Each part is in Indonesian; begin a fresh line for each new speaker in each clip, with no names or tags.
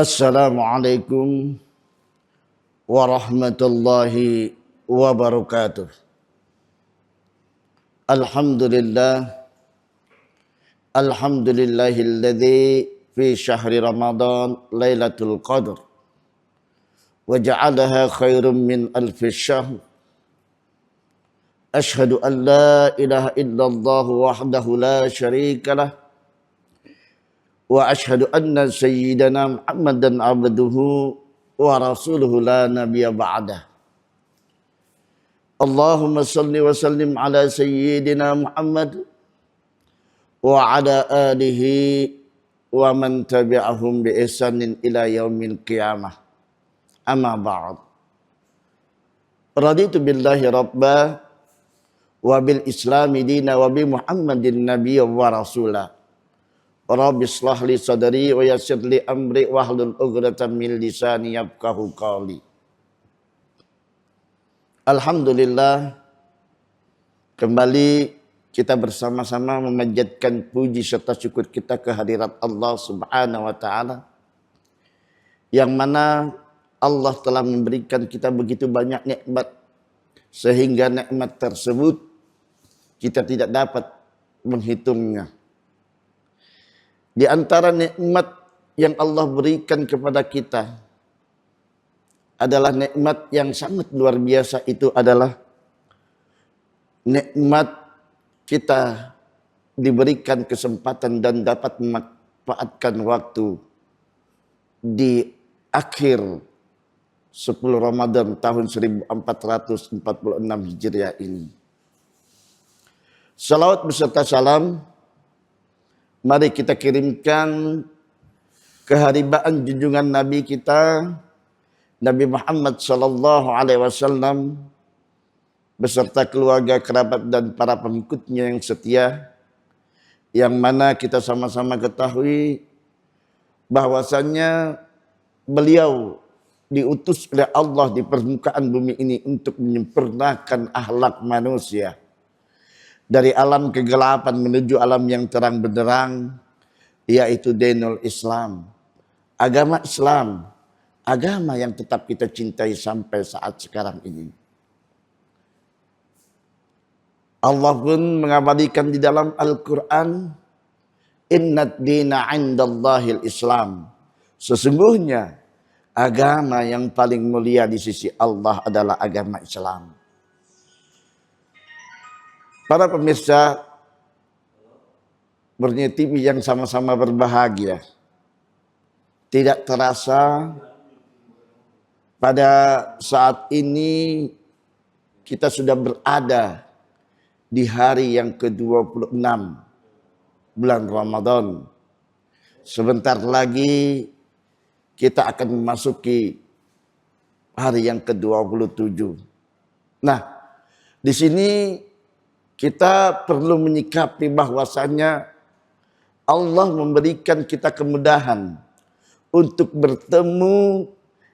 Assalamualaikum warahmatullahi wabarakatuh. Alhamdulillah, alhamdulillahilladzi fi syahri Ramadan Lailatul Qadar wa ja'alaha khairum min alfi syahr. Ashhadu an la ilaha illallah wahdahu la syarika lah wa ashhadu anna sayyidana Muhammadan abduhu wa rasuluhu la nabiyya ba'dah. Allahumma salli wa sallim ala sayyidina Muhammad wa ala alihi wa man tabi'ahum bi ihsanin ila yaumil qiyamah. Amma ba'd. Raditu billahi rabba wa bil islami dina wa bi Muhammadin nabiyya wa rasulah. Rabbi islah li sadri wa yassir li amri wahlul 'uqdatam min lisani yafqahu qawli. Alhamdulillah, kembali kita bersama-sama memanjatkan puji serta syukur kita kehadirat Allah Subhanahu wa taala, yang mana Allah telah memberikan kita begitu banyak nikmat sehingga nikmat tersebut kita tidak dapat menghitungnya. Di antara nikmat yang Allah berikan kepada kita adalah nikmat yang sangat luar biasa, itu adalah nikmat kita diberikan kesempatan dan dapat memanfaatkan waktu di akhir 10 Ramadan tahun 1446 Hijriah ini. Salawat beserta salam mari kita kirimkan keharibaan junjungan Nabi kita, Nabi Muhammad sallallahu alaihi wasallam beserta keluarga, kerabat dan para pengikutnya yang setia, yang mana kita sama-sama ketahui bahwasannya beliau diutus oleh Allah di permukaan bumi ini untuk menyempurnakan akhlak manusia dari alam kegelapan menuju alam yang terang benderang, yaitu dinul Islam, agama Islam, agama yang tetap kita cintai sampai saat sekarang ini. Allah pun mengabadikan di dalam Al-Quran, innad dina indallahil Islam, sesungguhnya agama yang paling mulia di sisi Allah adalah agama Islam. Para pemirsa Borneo TV yang sama-sama berbahagia, tidak terasa pada saat ini kita sudah berada di hari yang ke-26 bulan Ramadan. Sebentar lagi kita akan memasuki hari yang ke-27. Nah, di sini kita perlu menyikapi bahwasanya Allah memberikan kita kemudahan untuk bertemu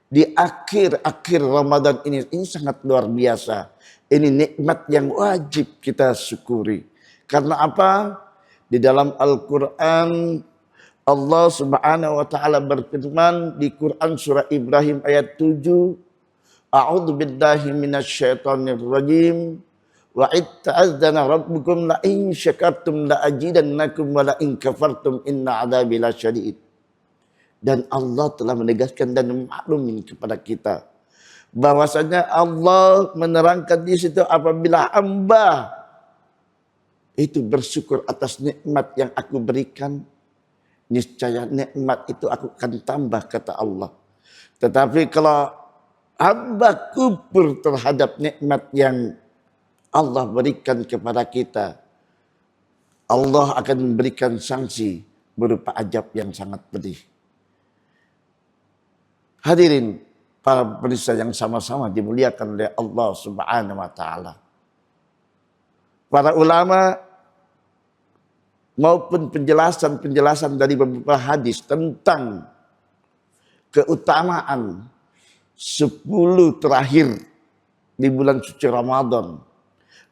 di akhir-akhir Ramadan ini. Ini sangat luar biasa. Ini nikmat yang wajib kita syukuri. Karena apa? Di dalam Al-Quran Allah Subhanahu wa taala berfirman di Quran surah Ibrahim ayat 7, A'udzu billahi minasyaitonir rajim. Wa itta'adzana rabbukum la in syakartum la azidannakum wa la in kafartum inna adzabi lasyadid. Dan Allah telah menegaskan dan memaklumin kepada kita bahwasanya Allah menerangkan di situ, apabila hamba itu bersyukur atas nikmat yang aku berikan, niscaya nikmat itu aku akan tambah, kata Allah. Tetapi kalau hamba kufur terhadap nikmat yang Allah berikan kepada kita, Allah akan memberikan sanksi berupa azab yang sangat pedih. Hadirin para pemirsa yang sama-sama dimuliakan oleh Allah Subhanahu wa taala. Para ulama maupun penjelasan dari beberapa hadis tentang keutamaan 10 terakhir di bulan suci Ramadan.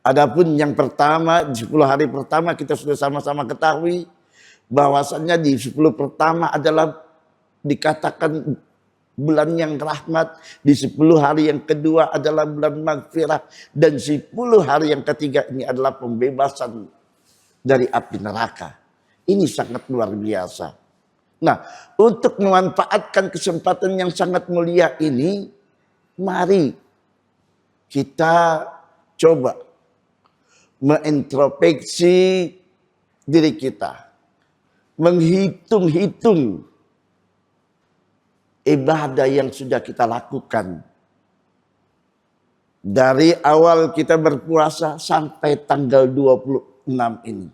Adapun yang pertama, di 10 hari pertama kita sudah sama-sama ketahui bahwasannya di 10 pertama adalah dikatakan bulan yang rahmat, di 10 hari yang kedua adalah bulan maghfirah, dan 10 hari yang ketiga ini adalah pembebasan dari api neraka. Ini sangat luar biasa. Nah, untuk memanfaatkan kesempatan yang sangat mulia ini, mari kita coba mengintrospeksi diri kita, menghitung-hitung ibadah yang sudah kita lakukan dari awal kita berpuasa sampai tanggal 26 ini.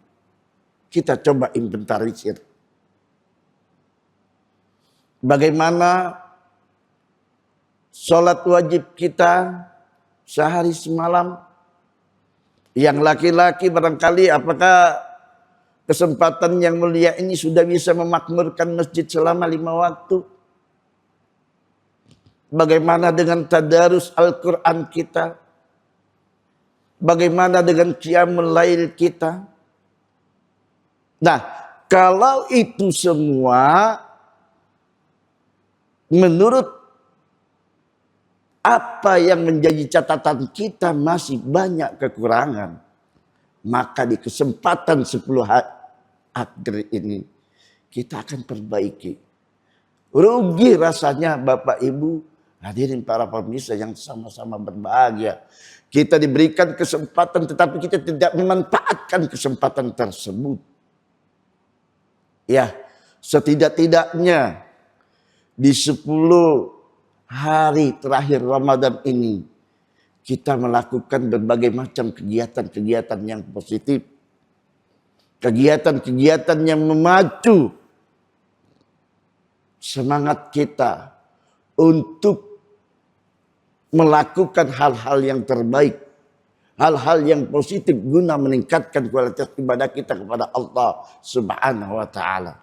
Kita coba inventarisir. Bagaimana sholat wajib kita sehari semalam. Yang laki-laki barangkali apakah kesempatan yang mulia ini sudah bisa memakmurkan masjid selama 5 waktu. Bagaimana dengan tadarus Al-Quran kita? Bagaimana dengan qiyamul lail kita? Nah, kalau itu semua menurut apa yang menjadi catatan kita masih banyak kekurangan, maka di kesempatan 10 hari akhir ini kita akan perbaiki. Rugi rasanya Bapak Ibu, hadirin para pemirsa yang sama-sama berbahagia. Kita diberikan kesempatan tetapi kita tidak memanfaatkan kesempatan tersebut. Ya, setidak-tidaknya di 10 hari terakhir Ramadan ini kita melakukan berbagai macam kegiatan-kegiatan yang positif. Kegiatan-kegiatan yang memacu semangat kita untuk melakukan hal-hal yang terbaik, hal-hal yang positif guna meningkatkan kualitas ibadah kita kepada Allah Subhanahu wa taala.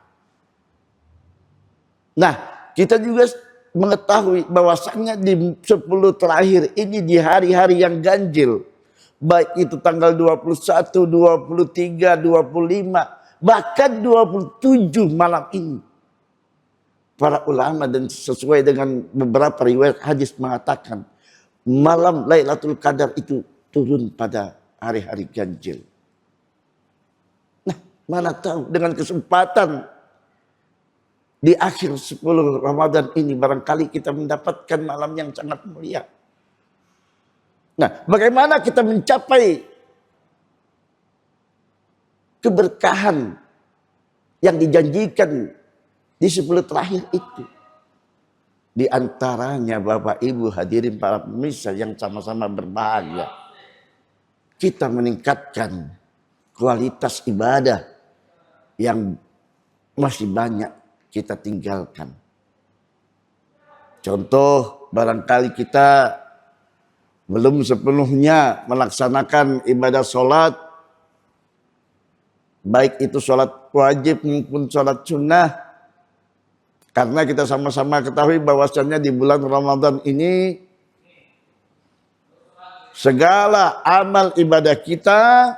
Nah, kita juga mengetahui bahwasannya di 10 terakhir ini di hari-hari yang ganjil, baik itu tanggal 21, 23, 25, bahkan 27 malam ini. Para ulama dan sesuai dengan beberapa riwayat hadis mengatakan malam Lailatul Qadar itu turun pada hari-hari ganjil. Nah, mana tahu dengan kesempatan di akhir 10 Ramadan ini barangkali kita mendapatkan malam yang sangat mulia. Nah, bagaimana kita mencapai keberkahan yang dijanjikan di 10 terakhir itu? Di antaranya Bapak Ibu hadirin para pemirsa yang sama-sama berbahagia, kita meningkatkan kualitas ibadah yang masih banyak kita tinggalkan. Contoh, barangkali kita belum sepenuhnya melaksanakan ibadah sholat, baik itu sholat wajib maupun sholat sunnah. Karena kita sama-sama ketahui bahwasannya di bulan Ramadan ini segala amal ibadah kita,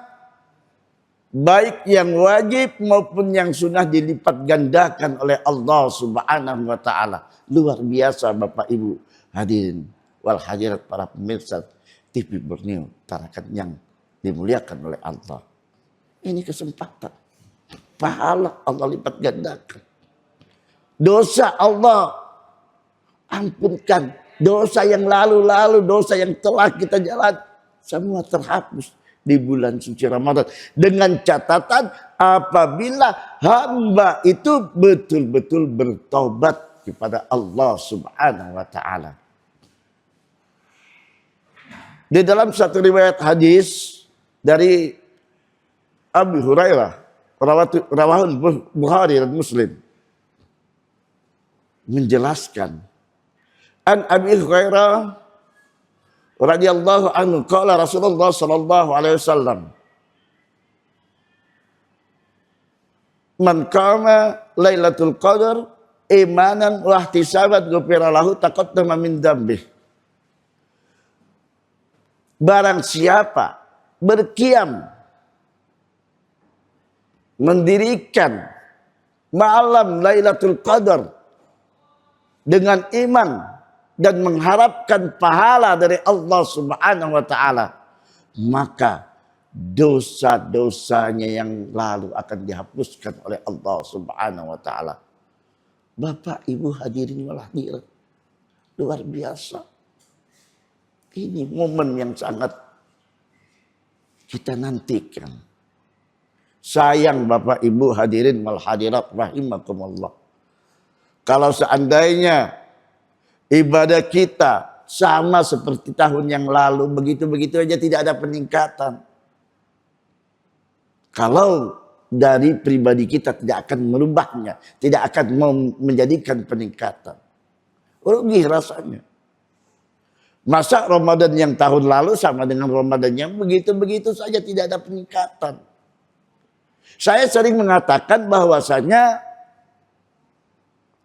baik yang wajib maupun yang sunnah, dilipat gandakan oleh Allah Subhanahu wa taala. Luar biasa Bapak Ibu hadirin wal hadirat para pemirsa TV Borneo Tarakan yang dimuliakan oleh Allah. Ini kesempatan. Pahala Allah lipat gandakan. Dosa Allah ampunkan. Dosa yang lalu-lalu, dosa yang telah kita jalan, semua terhapus di bulan suci Ramadan. Dengan catatan apabila hamba itu betul-betul bertobat kepada Allah Subhanahu wa taala. Di dalam satu riwayat hadis dari Abu Hurairah, rawahul Bukhari dan Muslim, menjelaskan an Abi Hurairah radhiyallahu anhu qala Rasulullah sallallahu alaihi wasallam man qama Lailatul Qadar imanan wa ihtisaban ghufira lahu taqaddama min dzambih. Barang siapa berqiyam mendirikan malam Lailatul Qadar dengan iman dan mengharapkan pahala dari Allah Subhanahu wa taala, maka dosa-dosanya yang lalu akan dihapuskan oleh Allah Subhanahu wa taala. Bapak, Ibu hadirin wal hadirat, luar biasa. Ini momen yang sangat kita nantikan. Sayang Bapak Ibu hadirin wal hadirat rahimakumullah, kalau seandainya ibadah kita sama seperti tahun yang lalu, begitu-begitu aja tidak ada peningkatan. Kalau dari pribadi kita tidak akan merubahnya, tidak akan menjadikan peningkatan. Rugi rasanya. Masa Ramadan yang tahun lalu sama dengan Ramadan yang begitu-begitu saja tidak ada peningkatan. Saya sering mengatakan bahwasanya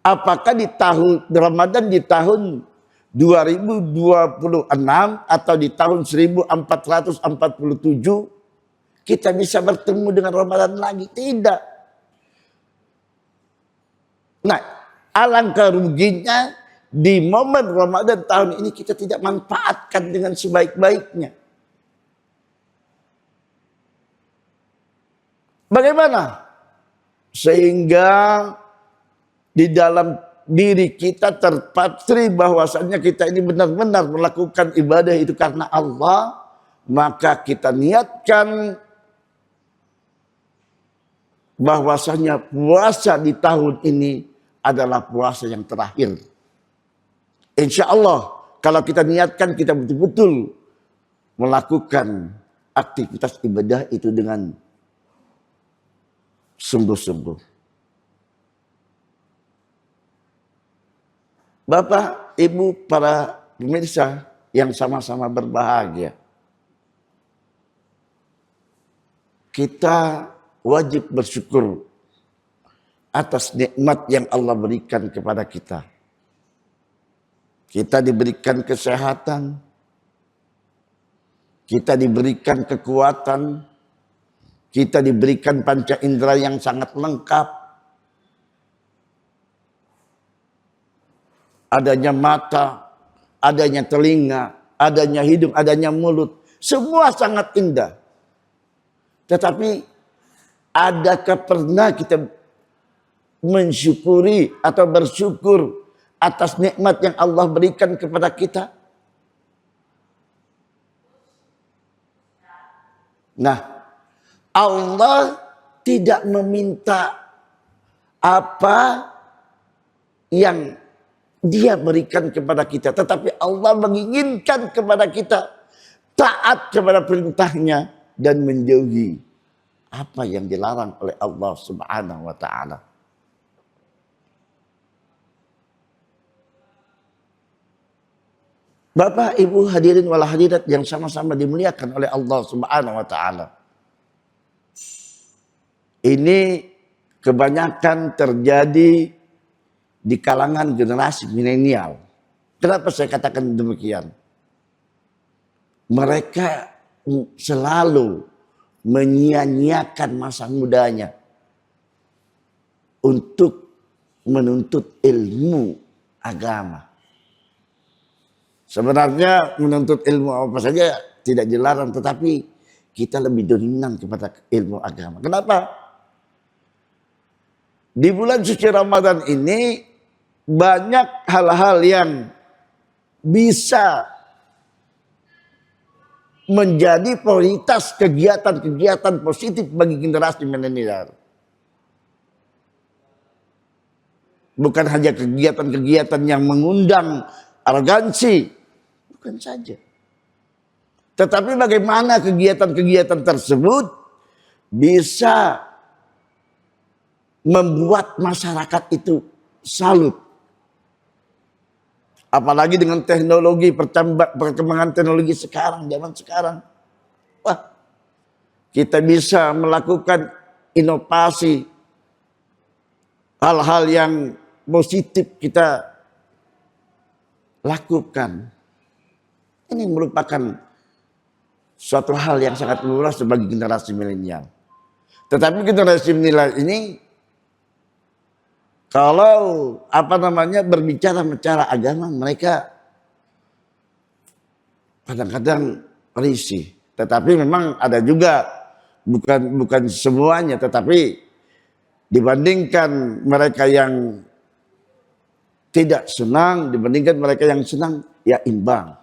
apakah di tahun Ramadan di tahun 2026 atau di tahun 1447 kita bisa bertemu dengan Ramadan lagi? Tidak. Nah, alangkah ruginya di momen Ramadan tahun ini kita tidak manfaatkan dengan sebaik-baiknya. Bagaimana? Sehingga di dalam diri kita terpatri bahwasannya kita ini benar-benar melakukan ibadah itu karena Allah, maka kita niatkan bahwasanya puasa di tahun ini adalah puasa yang terakhir. Insya Allah kalau kita niatkan, kita betul-betul melakukan aktivitas ibadah itu dengan sungguh-sungguh. Bapak, Ibu, para pemirsa yang sama-sama berbahagia, kita wajib bersyukur atas nikmat yang Allah berikan kepada kita. Kita diberikan kesehatan, kita diberikan kekuatan, kita diberikan panca indera yang sangat lengkap. Adanya mata, adanya telinga, adanya hidung, adanya mulut. Semua sangat indah. Tetapi adakah pernah kita mensyukuri atau bersyukur atas nikmat yang Allah berikan kepada kita? Nah, Allah tidak meminta apa yang Dia berikan kepada kita, tetapi Allah menginginkan kepada kita taat kepada perintahnya dan menjauhi apa yang dilarang oleh Allah Subhanahu wa taala. Bapak, Ibu hadirin wal hadirat yang sama-sama dimuliakan oleh Allah Subhanahu wa taala. Ini kebanyakan terjadi di kalangan generasi milenial. Kenapa saya katakan demikian? Mereka selalu menyia-nyiakan masa mudanya untuk menuntut ilmu agama. Sebenarnya menuntut ilmu apa saja tidak dilarang, tetapi kita lebih dominan kepada ilmu agama. Kenapa? Di bulan suci Ramadan ini banyak hal-hal yang bisa menjadi prioritas kegiatan-kegiatan positif bagi generasi milenial. Bukan hanya kegiatan-kegiatan yang mengundang arogansi, bukan saja. Tetapi bagaimana kegiatan-kegiatan tersebut bisa membuat masyarakat itu salut. Apalagi dengan teknologi, perkembangan teknologi sekarang, zaman sekarang. Wah, kita bisa melakukan inovasi, hal-hal yang positif kita lakukan. Ini merupakan suatu hal yang sangat luas bagi generasi milenial. Tetapi generasi milenial ini Kalau berbicara agama, mereka kadang-kadang risih. Tetapi memang ada juga, bukan semuanya, tetapi dibandingkan mereka yang tidak senang, dibandingkan mereka yang senang, ya imbang.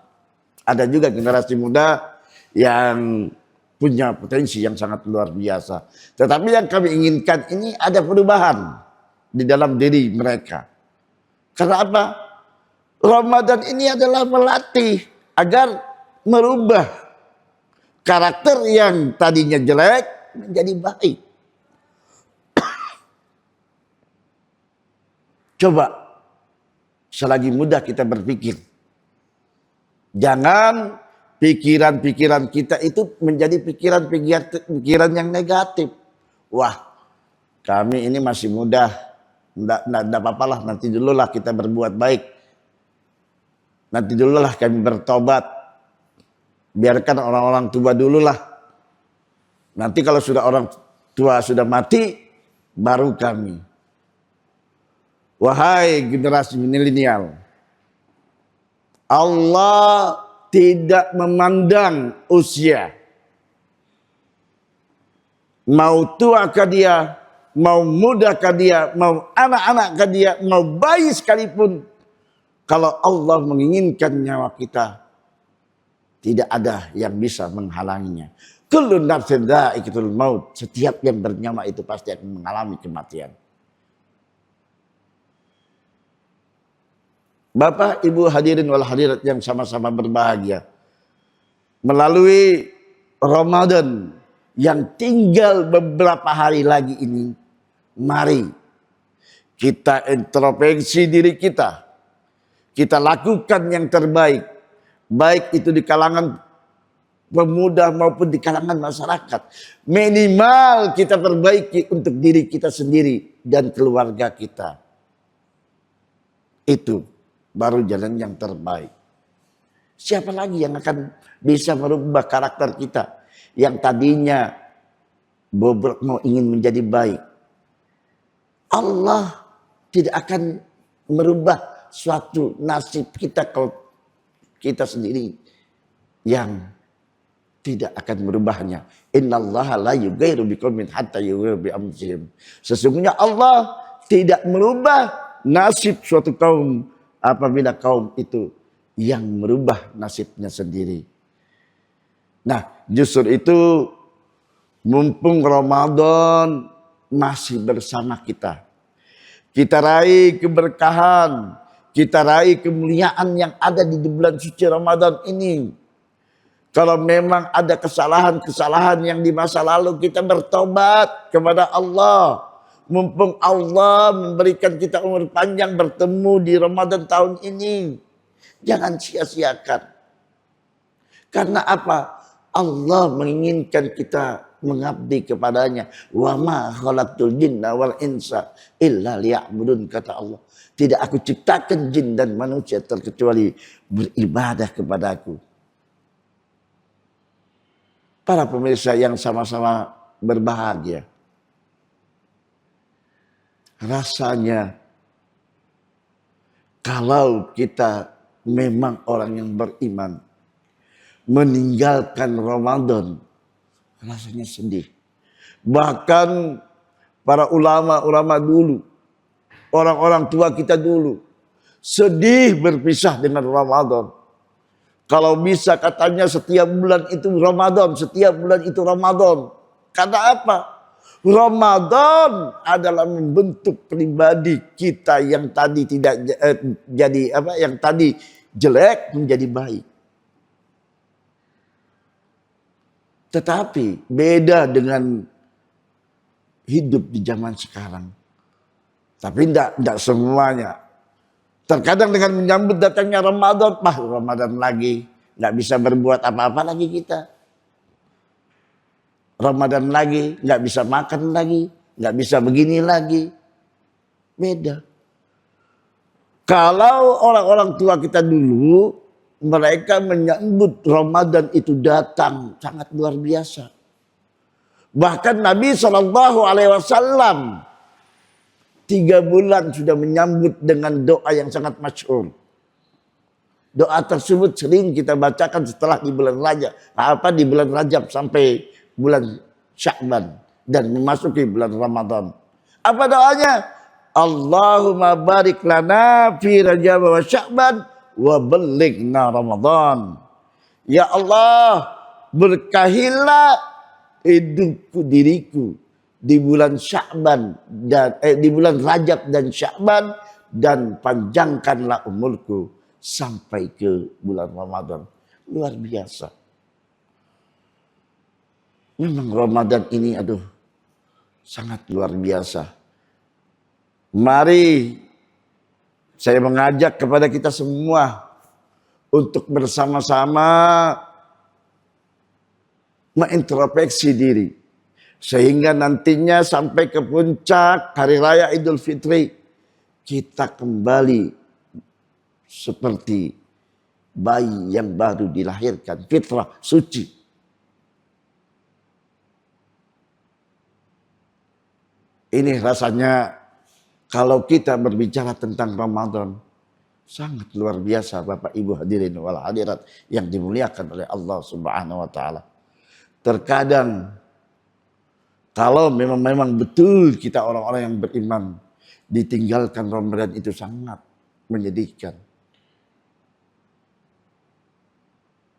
Ada juga generasi muda yang punya potensi yang sangat luar biasa. Tetapi yang kami inginkan ini ada perubahan di dalam diri mereka. Karena apa? Ramadan ini adalah melatih agar merubah karakter yang tadinya jelek menjadi baik. Coba selagi muda kita berpikir. Jangan pikiran-pikiran kita itu menjadi pikiran yang negatif. Wah, kami ini masih muda. Tidak apa-apalah, nanti dululah kita berbuat baik. Nanti dululah kami bertobat. Biarkan orang-orang tua dululah. Nanti kalau sudah orang tua sudah mati, baru kami. Wahai generasi milenial, Allah tidak memandang usia. Mau tua kah dia, mau muda kah dia, mau anak-anak kah dia, mau bayi sekalipun. Kalau Allah menginginkan nyawa kita, tidak ada yang bisa menghalanginya. Kullu nafsin dha'iqatul maut. Setiap yang bernyawa itu pasti akan mengalami kematian. Bapak, Ibu hadirin wal hadirat yang sama-sama berbahagia. Melalui Ramadan yang tinggal beberapa hari lagi ini, mari kita introspeksi diri kita. Kita lakukan yang terbaik. Baik itu di kalangan pemuda maupun di kalangan masyarakat. Minimal kita perbaiki untuk diri kita sendiri dan keluarga kita. Itu baru jalan yang terbaik. Siapa lagi yang akan bisa merubah karakter kita yang tadinya bobrok mau ingin menjadi baik? Allah tidak akan merubah suatu nasib kita kalau kita sendiri yang tidak akan merubahnya. Innallaha la yughayyiru biqaumin hatta yughayyiru bi anfusihim. Sesungguhnya Allah tidak merubah nasib suatu kaum apabila kaum itu yang merubah nasibnya sendiri. Nah, justru itu mumpung Ramadan masih bersama kita. Kita raih keberkahan, kita raih kemuliaan yang ada di bulan suci Ramadan ini. Kalau memang ada kesalahan-kesalahan yang di masa lalu, kita bertobat kepada Allah. Mumpung Allah memberikan kita umur panjang bertemu di Ramadan tahun ini. Jangan sia-siakan. Karena apa? Allah menginginkan kita mengabdi kepadanya. Wa ma khalaqtul jinna wal insa illa liya'budun, kata Allah. Tidak aku ciptakan jin dan manusia terkecuali beribadah kepadaku. Para pemirsa yang sama-sama berbahagia. Rasanya kalau kita memang orang yang beriman, meninggalkan Ramadan, rasanya sedih. Bahkan para ulama-ulama dulu, orang-orang tua kita dulu, sedih berpisah dengan Ramadan. Kalau bisa katanya setiap bulan itu Ramadan, setiap bulan itu Ramadan. Karena apa? Ramadan adalah membentuk pribadi kita yang tadi tidak yang tadi jelek menjadi baik. Tetapi beda dengan hidup di zaman sekarang. Tapi tidak semuanya. Terkadang dengan menyambut datangnya Ramadan, Ramadan lagi, nggak bisa berbuat apa-apa lagi kita. Ramadan lagi, nggak bisa makan lagi, nggak bisa begini lagi. Beda. Kalau orang-orang tua kita dulu, mereka menyambut Ramadan itu datang sangat luar biasa. Bahkan Nabi SAW 3 bulan sudah menyambut dengan doa yang sangat masyhur. Doa tersebut sering kita bacakan setelah di bulan Rajab. Di bulan Rajab sampai bulan Sya'ban dan memasuki bulan Ramadan. Apa doanya? Allahumma barik lana fi Rajab wa Sya'ban wa ballighna Ramadan. Ya Allah, berkahilah hidupku diriku di bulan Sya'ban dan di bulan Rajab dan Sya'ban, dan panjangkanlah umurku sampai ke bulan Ramadan. Luar biasa. Memang Ramadan ini sangat luar biasa. Mari saya mengajak kepada kita semua untuk bersama-sama mengintrospeksi diri. Sehingga nantinya sampai ke puncak Hari Raya Idul Fitri, kita kembali seperti bayi yang baru dilahirkan, fitrah, suci. Ini rasanya kalau kita berbicara tentang Ramadan, sangat luar biasa Bapak Ibu hadirin wal hadirat yang dimuliakan oleh Allah Subhanahu wa taala. Terkadang kalau memang betul kita orang-orang yang beriman, ditinggalkan Ramadan itu sangat menyedihkan.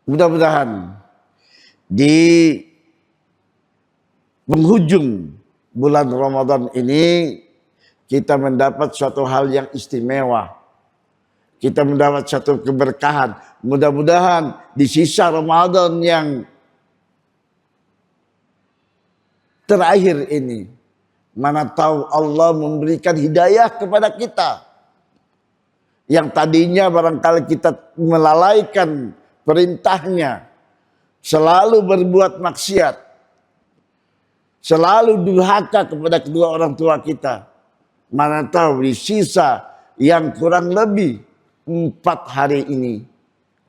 Mudah-mudahan di penghujung bulan Ramadan ini kita mendapat suatu hal yang istimewa. Kita mendapat satu keberkahan. Mudah-mudahan di sisa Ramadan yang terakhir ini, mana tahu Allah memberikan hidayah kepada kita. Yang tadinya barangkali kita melalaikan perintahnya, selalu berbuat maksiat, selalu durhaka kepada kedua orang tua kita. Mana tahu di sisa yang kurang lebih 4 hari ini,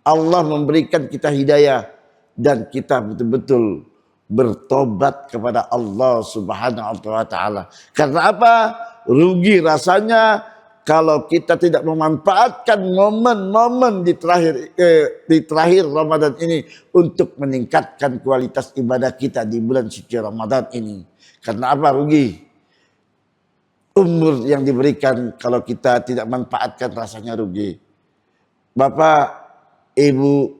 Allah memberikan kita hidayah dan kita betul-betul bertobat kepada Allah Subhanahu wa taala. Karena apa? Rugi rasanya kalau kita tidak memanfaatkan momen-momen di terakhir Ramadan ini untuk meningkatkan kualitas ibadah kita di bulan suci Ramadan ini. Karena apa? Rugi. Umur yang diberikan kalau kita tidak manfaatkan rasanya rugi. Bapak, Ibu,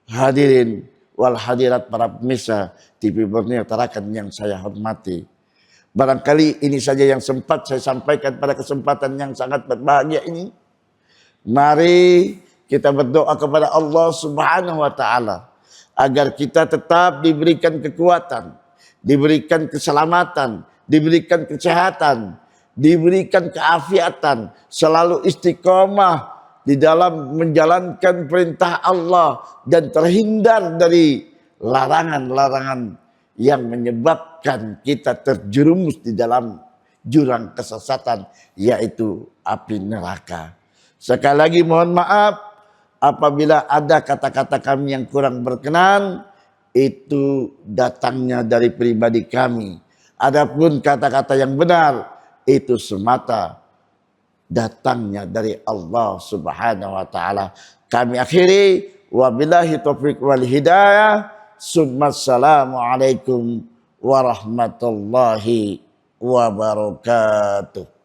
hadirin wal hadirat para pemirsa TV Borneo Tarakan yang saya hormati. Barangkali ini saja yang sempat saya sampaikan pada kesempatan yang sangat berbahagia ini. Mari kita berdoa kepada Allah Subhanahu wa taala agar kita tetap diberikan kekuatan, diberikan keselamatan, diberikan kesehatan, diberikan keafiatan, selalu istiqomah di dalam menjalankan perintah Allah dan terhindar dari larangan-larangan yang menyebabkan kita terjerumus di dalam jurang kesesatan, yaitu api neraka. Sekali lagi mohon maaf apabila ada kata-kata kami yang kurang berkenan, itu datangnya dari pribadi kami. Adapun kata-kata yang benar, itu semata datangnya dari Allah Subhanahu wa taala. Kami akhiri wabillahi taufiq wal hidayah. Assalamualaikum warahmatullahi wabarakatuh.